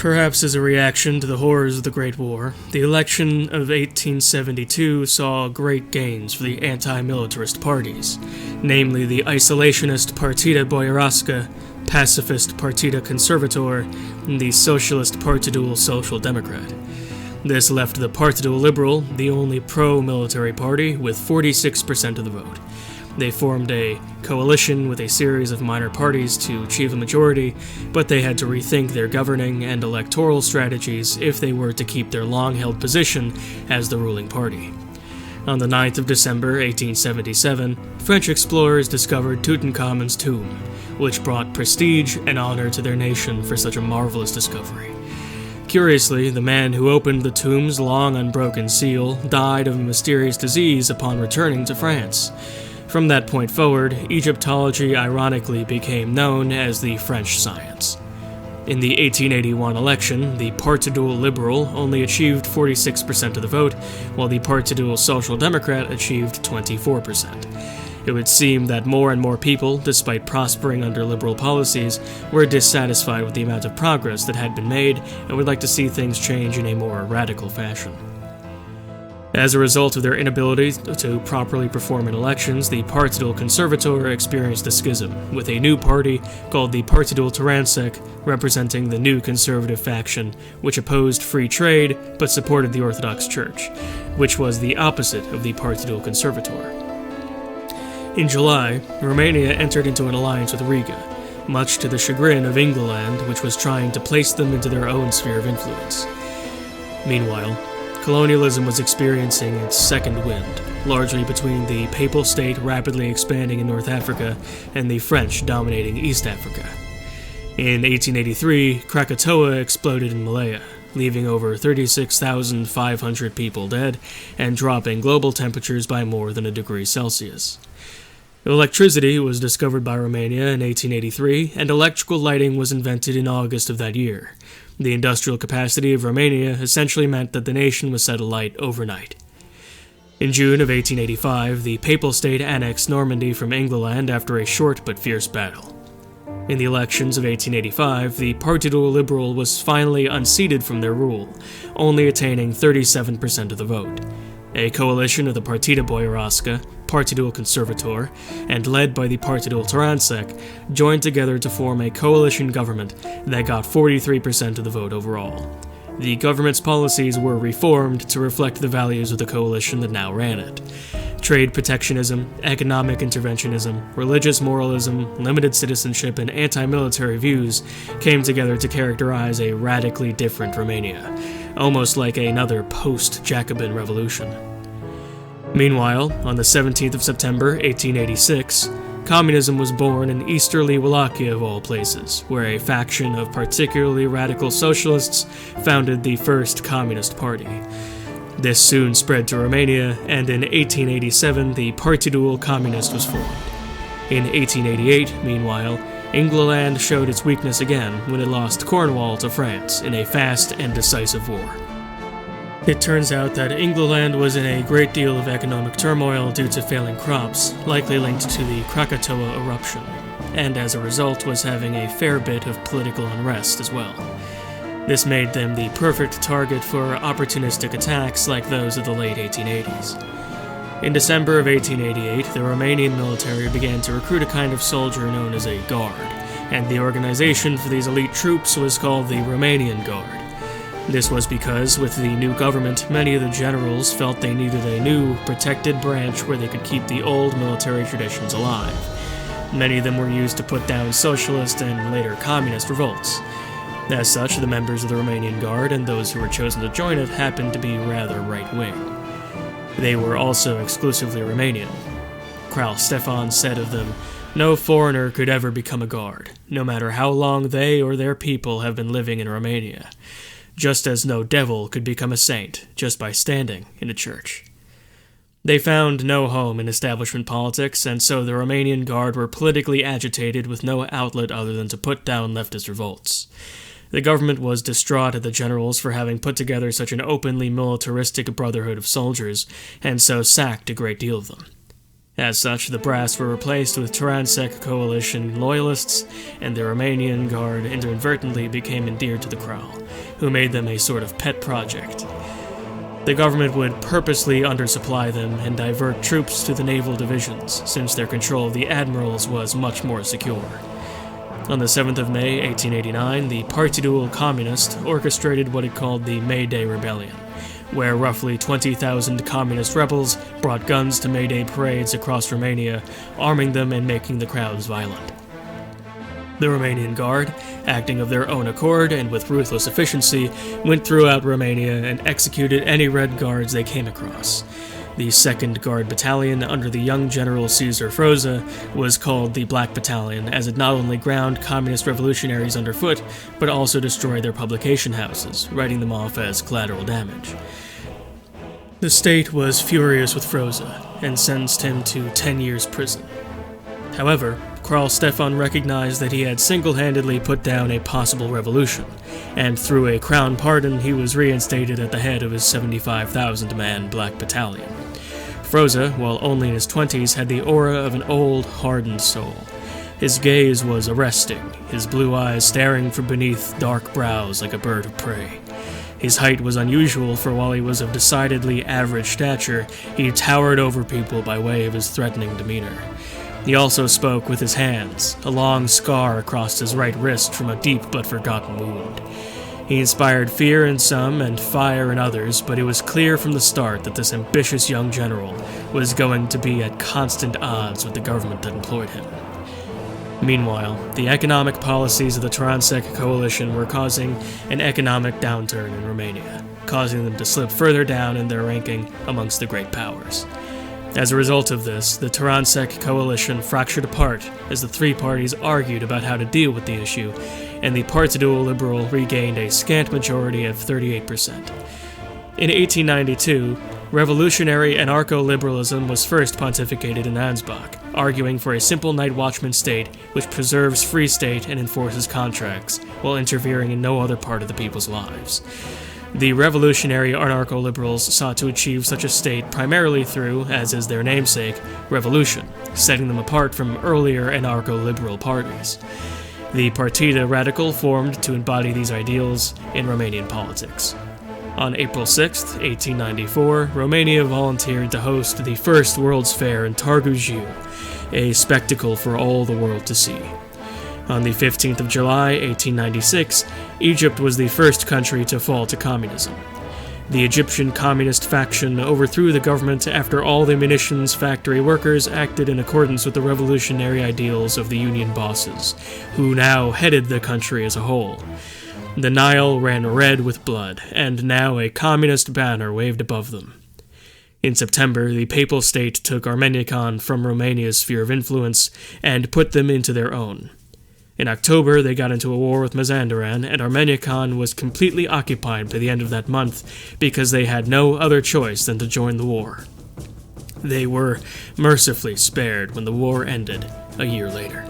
Perhaps as a reaction to the horrors of the Great War, the election of 1872 saw great gains for the anti-militarist parties, namely the isolationist Partida Boiarasca, pacifist Partida Conservator, and the socialist Partidul Social Democrat. This left the Partidul Liberal, the only pro-military party, with 46% of the vote. They formed a coalition with a series of minor parties to achieve a majority, but they had to rethink their governing and electoral strategies if they were to keep their long-held position as the ruling party. On the 9th of December 1877, French explorers discovered Tutankhamun's tomb, which brought prestige and honor to their nation for such a marvelous discovery. Curiously, the man who opened the tomb's long unbroken seal died of a mysterious disease upon returning to France. From that point forward, Egyptology ironically became known as the French science. In the 1881 election, the Partidul Liberal only achieved 46% of the vote, while the Partidul Social Democrat achieved 24%. It would seem that more and more people, despite prospering under liberal policies, were dissatisfied with the amount of progress that had been made and would like to see things change in a more radical fashion. As a result of their inability to properly perform in elections, the Partidul Conservator experienced a schism, with a new party called the Partidul Taransec representing the new conservative faction, which opposed free trade but supported the Orthodox Church, which was the opposite of the Partidul Conservator. In July, Romania entered into an alliance with Riga, much to the chagrin of England, which was trying to place them into their own sphere of influence. Meanwhile, colonialism was experiencing its second wind, largely between the Papal State rapidly expanding in North Africa and the French dominating East Africa. In 1883, Krakatoa exploded in Malaya, leaving over 36,500 people dead and dropping global temperatures by more than a degree Celsius. Electricity was discovered by Romania in 1883, and electrical lighting was invented in August of that year. The industrial capacity of Romania essentially meant that the nation was set alight overnight. In June of 1885, the Papal State annexed Normandy from England after a short but fierce battle. In the elections of 1885, the Partidul Liberal was finally unseated from their rule, only attaining 37% of the vote. A coalition of the Partida Boiarasca, Partidul Conservator, and led by the Partidul Taransec, joined together to form a coalition government that got 43% of the vote overall. The government's policies were reformed to reflect the values of the coalition that now ran it. Trade protectionism, economic interventionism, religious moralism, limited citizenship, and anti-military views came together to characterize a radically different Romania, almost like another post-Jacobin revolution. Meanwhile, on the 17th of September, 1886, communism was born in easterly Wallachia of all places, where a faction of particularly radical socialists founded the first Communist Party. This soon spread to Romania, and in 1887 the Partidul Communist was formed. In 1888, meanwhile, England showed its weakness again when it lost Cornwall to France in a fast and decisive war. It turns out that England was in a great deal of economic turmoil due to failing crops, likely linked to the Krakatoa eruption, and as a result was having a fair bit of political unrest as well. This made them the perfect target for opportunistic attacks like those of the late 1880s. In December of 1888, the Romanian military began to recruit a kind of soldier known as a guard, and the organization for these elite troops was called the Romanian Guard. This was because, with the new government, many of the generals felt they needed a new, protected branch where they could keep the old military traditions alive. Many of them were used to put down socialist and later communist revolts. As such, the members of the Romanian Guard and those who were chosen to join it happened to be rather right-wing. They were also exclusively Romanian. Kral Stefan said of them, "No foreigner could ever become a guard, no matter how long they or their people have been living in Romania. Just as no devil could become a saint just by standing in a church." They found no home in establishment politics, and so the Romanian Guard were politically agitated with no outlet other than to put down leftist revolts. The government was distraught at the generals for having put together such an openly militaristic brotherhood of soldiers, and so sacked a great deal of them. As such, the brass were replaced with Taransec coalition loyalists, and the Romanian Guard inadvertently became endeared to the Král, who made them a sort of pet project. The government would purposely undersupply them and divert troops to the naval divisions, since their control of the admirals was much more secure. On the 7th of May, 1889, the Partidul Communist orchestrated what it called the May Day Rebellion, where roughly 20,000 communist rebels brought guns to May Day parades across Romania, arming them and making the crowds violent. The Romanian Guard, acting of their own accord and with ruthless efficiency, went throughout Romania and executed any Red Guards they came across. The 2nd Guard Battalion, under the young General Caesar Froza, was called the Black Battalion, as it not only ground communist revolutionaries underfoot, but also destroyed their publication houses, writing them off as collateral damage. The state was furious with Froza, and sentenced him to 10 years prison. However, Král Stefan recognized that he had single-handedly put down a possible revolution, and through a crown pardon he was reinstated at the head of his 75,000-man Black Battalion. Froza, while only in his 20s, had the aura of an old, hardened soul. His gaze was arresting, his blue eyes staring from beneath dark brows like a bird of prey. His height was unusual, for while he was of decidedly average stature, he towered over people by way of his threatening demeanor. He also spoke with his hands, a long scar across his right wrist from a deep but forgotten wound. He inspired fear in some and fire in others, but it was clear from the start that this ambitious young general was going to be at constant odds with the government that employed him. Meanwhile, the economic policies of the Taransec coalition were causing an economic downturn in Romania, causing them to slip further down in their ranking amongst the great powers. As a result of this, the Taransec coalition fractured apart as the three parties argued about how to deal with the issue, and the Partidul Liberal regained a scant majority of 38%. In 1892, revolutionary anarcho-liberalism was first pontificated in Ansbach, arguing for a simple night watchman state which preserves free state and enforces contracts, while interfering in no other part of the people's lives. The revolutionary anarcho-liberals sought to achieve such a state primarily through, as is their namesake, revolution, setting them apart from earlier anarcho-liberal parties. The Partida Radical formed to embody these ideals in Romanian politics. On April 6, 1894, Romania volunteered to host the first World's Fair in Târgu Jiu, a spectacle for all the world to see. On the 15th of July, 1896, Egypt was the first country to fall to communism. The Egyptian communist faction overthrew the government after all the munitions factory workers acted in accordance with the revolutionary ideals of the union bosses, who now headed the country as a whole. The Nile ran red with blood, and now a communist banner waved above them. In September, the Papal State took Armeniacan from Romania's sphere of influence and put them into their own. In October, they got into a war with Mazandaran, and Armeniacan was completely occupied by the end of that month because they had no other choice than to join the war. They were mercifully spared when the war ended a year later.